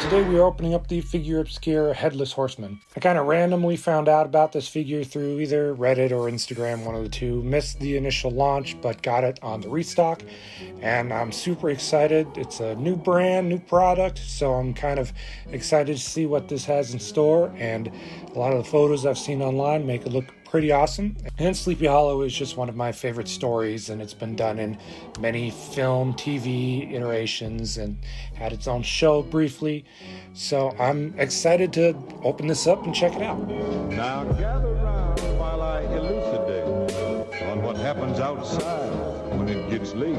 Today we are opening up the Figura Obscura Headless Horseman. I kind of randomly found out about this figure through either Reddit or Instagram, one of the two. Missed the initial launch, but got it on the restock, and I'm super excited. It's a new brand, new product, so I'm kind of excited to see what this has in store, and a lot of the photos I've seen online make it look pretty awesome. And Sleepy Hollow is just one of my favorite stories, and it's been done in many film, TV iterations, and had its own show briefly. So I'm excited to open this up and check it out. Now gather round while I elucidate on what happens outside when it gets late.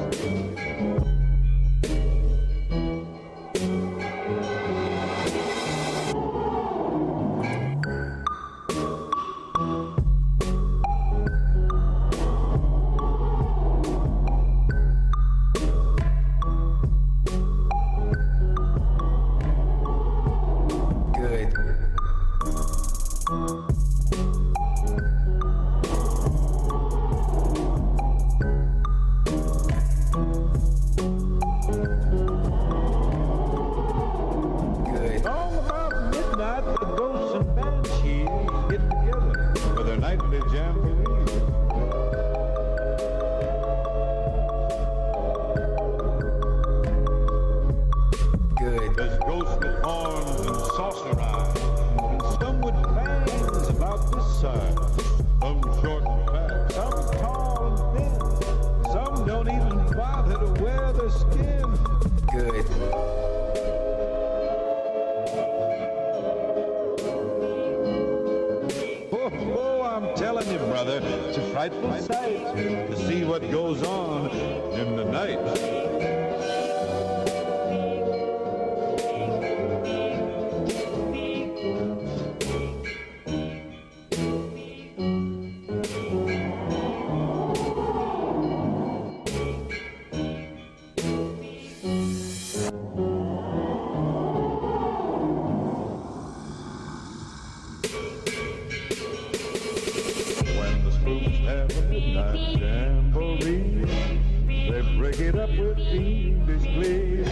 There's ghosts with horns and saucer eyes, and some with fangs about this size. Some short and fat, some tall and thin. Some don't even bother to wear their skin. Good. Oh, I'm telling you, brother, it's a frightful sight to see what goes on in the night. Have a midnight jamboree. They break it up with fiendish glee.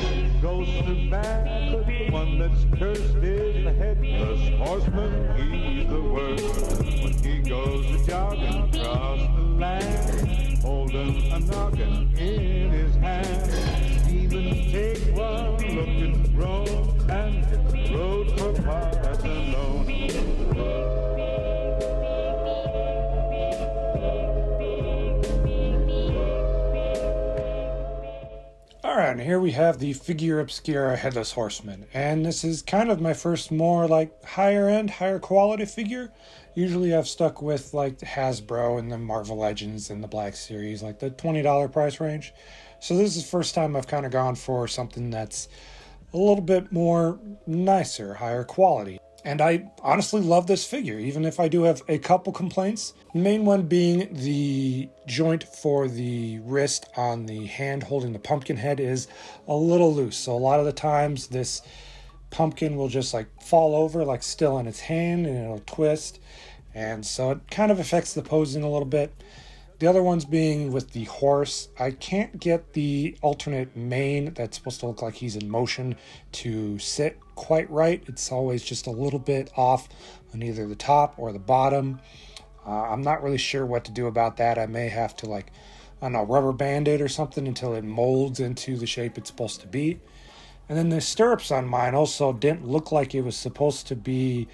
Ghosts are bad, but the one that's cursed is the Headless Horseman. He's the worst when he goes a jogging across the land, holding a noggin in his hand. Even take one look at Rome and hit the road for parts alone. Alright, and here we have the Figura Obscura Headless Horseman, and this is kind of my first more like higher end, higher quality figure. Usually I've stuck with like the Hasbro and the Marvel Legends and the Black Series, like the $20 price range. So this is the first time I've kind of gone for something that's a little bit more nicer, higher quality. And I honestly love this figure, even if I do have a couple complaints. The main one being the joint for the wrist on the hand holding the pumpkin head is a little loose. So a lot of the times this pumpkin will just like fall over like still in its hand and it'll twist. And so it kind of affects the posing a little bit. The other ones being with the horse, I can't get the alternate mane that's supposed to look like he's in motion to sit quite right. It's always just a little bit off on either the top or the bottom. I'm not really sure what to do about that. I may have to I don't know, rubber band it or something until it molds into the shape it's supposed to be. And then the stirrups on mine also didn't look like it was supposed to be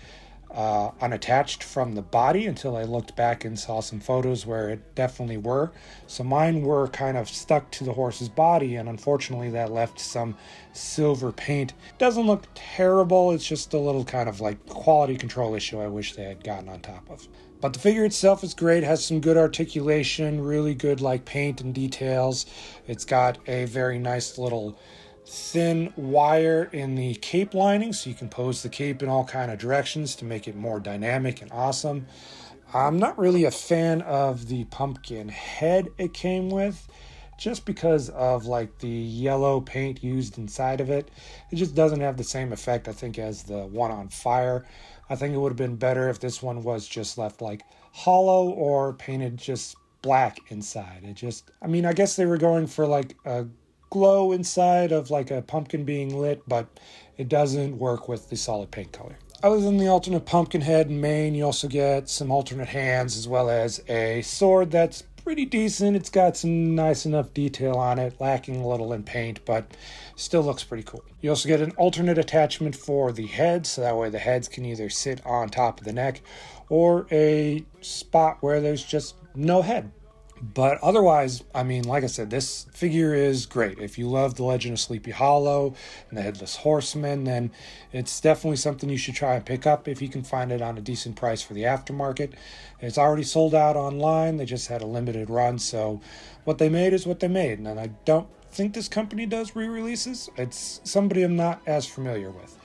unattached from the body until I looked back and saw some photos where it definitely were. So mine were kind of stuck to the horse's body, and unfortunately that left some silver paint. Doesn't look terrible, it's just a little kind of like quality control issue I wish they had gotten on top of. But the figure itself is great, has some good articulation, really good like paint and details. It's got a very nice little thin wire in the cape lining, so you can pose the cape in all kind of directions to make it more dynamic and awesome. I'm not really a fan of the pumpkin head it came with, just because of like the yellow paint used inside of it. It just doesn't have the same effect, I think, as the one on fire. I think it would have been better if this one was just left like hollow or painted just black inside. I guess they were going for like a glow inside of like a pumpkin being lit, but it doesn't work with the solid paint color. Other than the alternate pumpkin head and mane, you also get some alternate hands as well as a sword that's pretty decent. It's got some nice enough detail on it, lacking a little in paint, but still looks pretty cool. You also get an alternate attachment for the head, so that way the heads can either sit on top of the neck or a spot where there's just no head. But otherwise, I mean, like I said, this figure is great. If you love the Legend of Sleepy Hollow and the Headless Horseman, then it's definitely something you should try and pick up if you can find it on a decent price for the aftermarket. It's already sold out online. They just had a limited run, so what they made is what they made. And I don't think this company does re-releases. It's somebody I'm not as familiar with.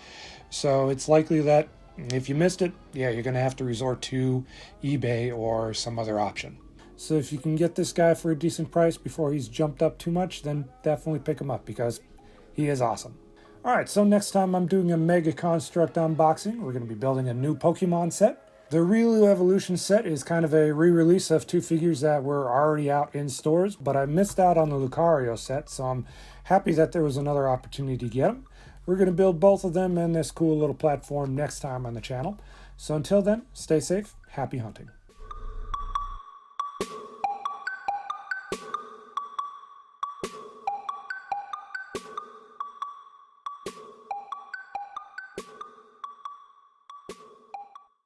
So it's likely that if you missed it, yeah, you're going to have to resort to eBay or some other option. So if you can get this guy for a decent price before he's jumped up too much, then definitely pick him up because he is awesome. Alright, so next time I'm doing a Mega Construct unboxing. We're going to be building a new Pokemon set. The Riolu Evolution set is kind of a re-release of two figures that were already out in stores, but I missed out on the Lucario set, so I'm happy that there was another opportunity to get them. We're going to build both of them in this cool little platform next time on the channel. So until then, stay safe, happy hunting.